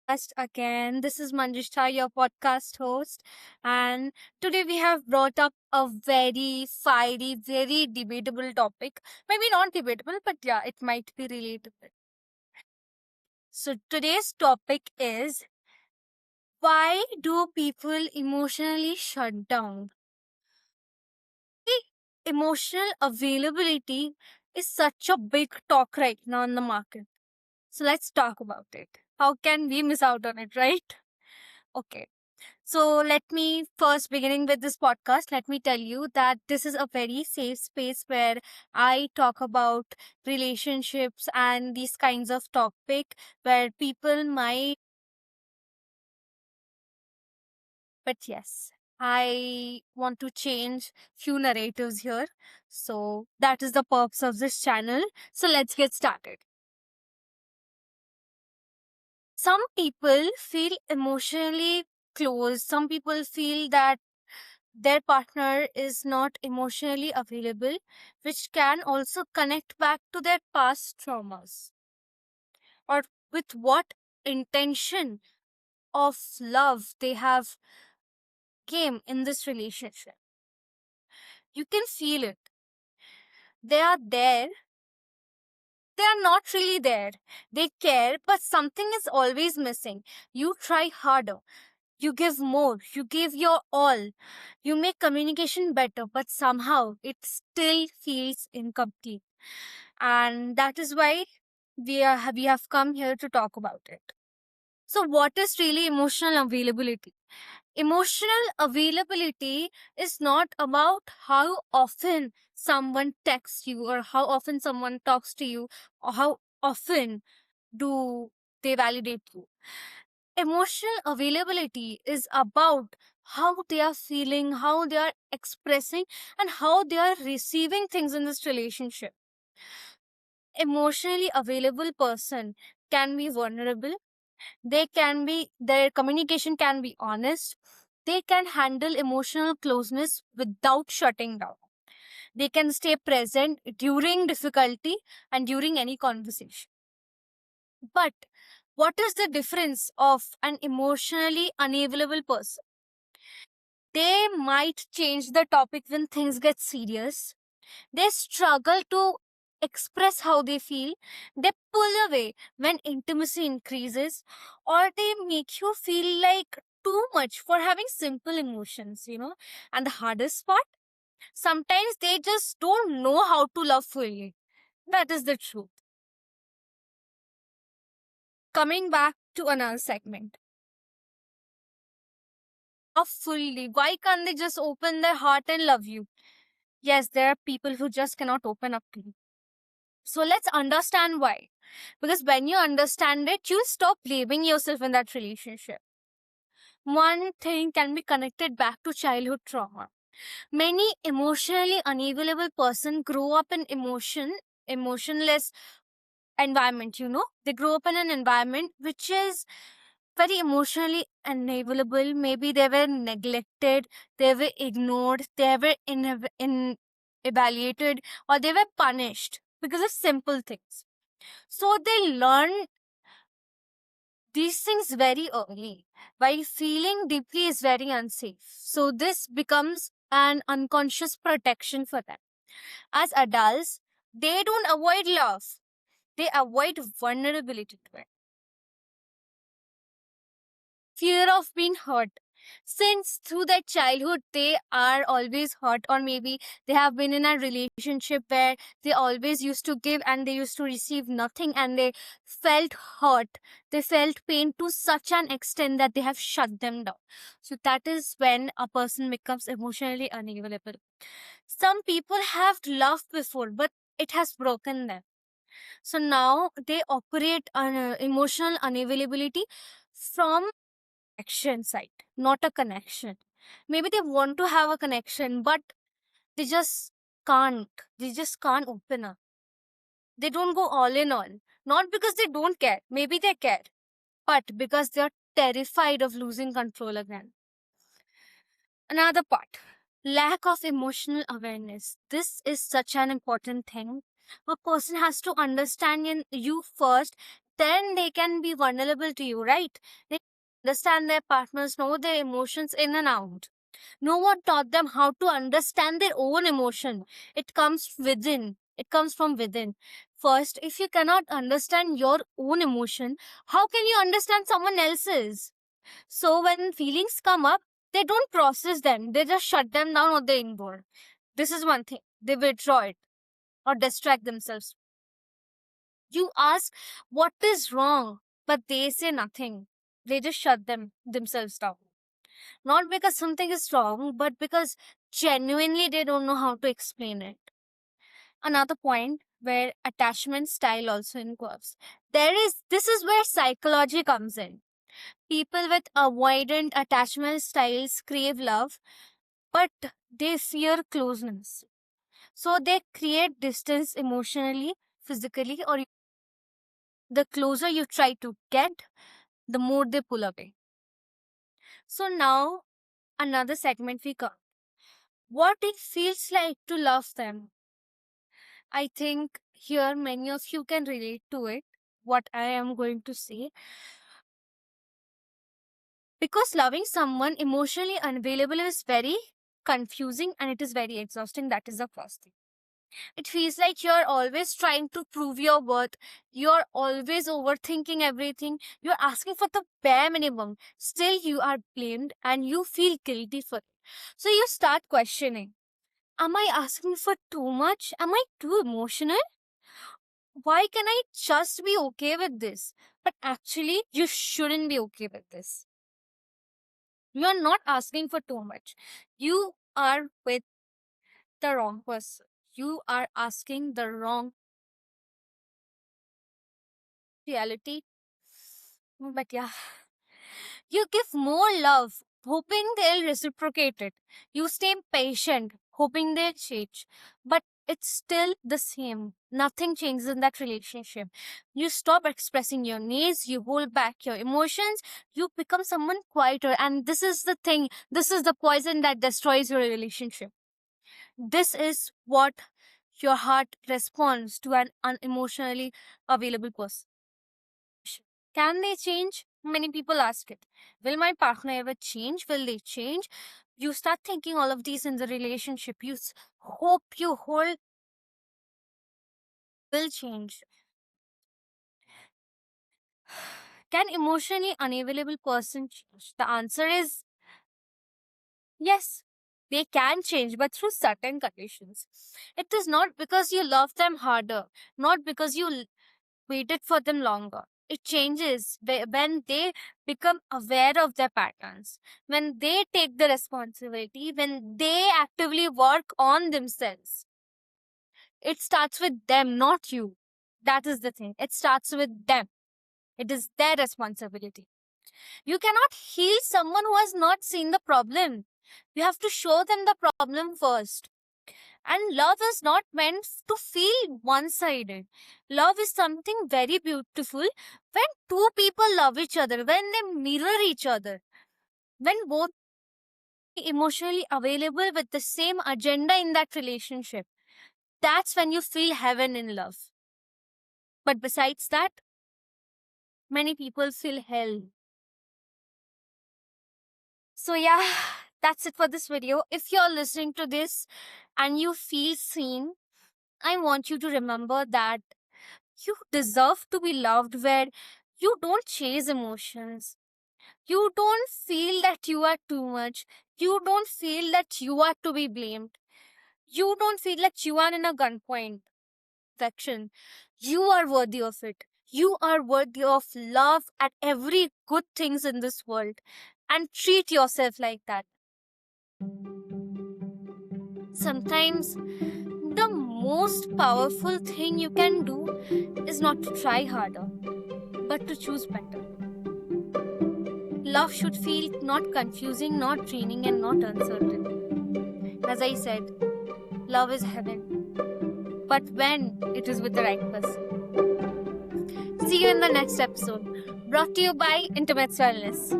Podcast again. This is Manjushta, your podcast host, and today we have brought up a very fiery, very debatable topic. Maybe not debatable, but yeah, it might be relatable. So today's topic is, why do people emotionally shut down? See, emotional availability is such a big talk right now in the market. So let's talk about it. How can we miss out on it, right? Okay. So let me first beginning with this podcast, let me tell you that this is a very safe space where I talk about relationships and these kinds of topic where people might, but yes, I want to change few narratives here. So that is the purpose of this channel. So let's get started. Some people feel emotionally close. Some people feel that their partner is not emotionally available, which can also connect back to their past traumas or with what intention of love they have came in this relationship. You can feel it. They are there. They are not really there. They care, but something is always missing. You try harder. You give more. You give your all. You make communication better, but somehow it still feels incomplete. And that is why we have come here to talk about it. So what is really emotional availability? Emotional availability is not about how often someone texts you or how often someone talks to you or how often do they validate you. Emotional availability is about how they are feeling, how they are expressing, and how they are receiving things in this relationship. Emotionally available person can be vulnerable. Their communication can be honest. They can handle emotional closeness without shutting down. They can stay present during difficulty and during any conversation. But what is the difference of an emotionally unavailable person? They might change the topic when things get serious. They struggle to express how they feel. They pull away when intimacy increases, or they make you feel like too much for having simple emotions. And the hardest part, sometimes they just don't know how to love fully. That is the truth. Coming back to another segment. Love fully. Why can't they just open their heart and love you? Yes, there are people who just cannot open up to you. So let's understand why. Because when you understand it, you stop blaming yourself in that relationship. One thing can be connected back to childhood trauma. Many emotionally unavailable person grow up in emotionless environment. They grow up in an environment which is very emotionally unavailable. Maybe they were neglected, they were ignored, they were evaluated, or they were punished because of simple things. So they learn these things very early, while feeling deeply is very unsafe. So this becomes an unconscious protection for them. As adults, they don't avoid love, they avoid vulnerability to it. Fear of being hurt. Since through their childhood they are always hurt, or maybe they have been in a relationship where they always used to give and they used to receive nothing, and they felt hurt. They felt pain to such an extent that they have shut them down. So that is when a person becomes emotionally unavailable. Some people have loved before, but it has broken them. So now they operate on emotional unavailability from action side, not a connection. Maybe they want to have a connection, but they just can't. They just can't open up. They don't go all in on. Not because they don't care. Maybe they care, but because they're terrified of losing control again. Another part, lack of emotional awareness. This is such an important thing. A person has to understand in you first then they can be vulnerable to you, right? They understand their partners, know their emotions in and out. No one taught them how to understand their own emotion. It comes within. It comes from within. First, if you cannot understand your own emotion, how can you understand someone else's? So when feelings come up, they don't process them. They just shut them down or they ignore. This is one thing. They withdraw it or distract themselves. You ask what is wrong, but they say nothing. They just shut themselves down. Not because something is wrong, but because genuinely they don't know how to explain it. Another point where attachment style also involves. This is where psychology comes in. People with avoidant attachment styles crave love, but they fear closeness. So they create distance emotionally, physically, or the closer you try to get, the more they pull away. So now another segment we come. What it feels like to love them. I think here many of you can relate to it, what I am going to say. Because loving someone emotionally unavailable is very confusing and it is very exhausting. That is the first thing. It feels like you're always trying to prove your worth. You're always overthinking everything. You're asking for the bare minimum. Still, you are blamed and you feel guilty for it. So you start questioning. Am I asking for too much? Am I too emotional? Why can I just be okay with this? But actually, you shouldn't be okay with this. You are not asking for too much. You are with the wrong person. You are asking the wrong reality. But yeah, you give more love, hoping they'll reciprocate it. You stay patient, hoping they'll change. But it's still the same. Nothing changes in that relationship. You stop expressing your needs, you hold back your emotions, you become someone quieter. And this is the thing, this is the poison that destroys your relationship. This is what your heart responds to an unemotionally available person. Can they change? Many people ask it. Will my partner ever change? Will they change? You start thinking all of these in the relationship. Hope you hold will change. Can emotionally unavailable person change? The answer is yes. They can change, but through certain conditions. It is not because you love them harder, not because you waited for them longer. It changes when they become aware of their patterns, when they take the responsibility, when they actively work on themselves. It starts with them, not you. That is the thing. It starts with them. It is their responsibility. You cannot heal someone who has not seen the problem. You have to show them the problem first. And love is not meant to feel one sided. Love is something very beautiful when two people love each other, when they mirror each other, when both are emotionally available with the same agenda in that relationship. That's when you feel heaven in love. But besides that, many people feel hell. So, yeah, that's it for this video. If you're listening to this and you feel seen, I want you to remember that you deserve to be loved where you don't chase emotions. You don't feel that you are too much. You don't feel that you are to be blamed. You don't feel that you are in a gunpoint section. You are worthy of it. You are worthy of love and every good things in this world. And treat yourself like that. Sometimes the most powerful thing you can do is not to try harder, but to choose better. Love should feel not confusing, not draining, and not uncertain. As I said, love is heaven, but when it is with the right person. See you in the next episode, brought to you by Intimate Wellness.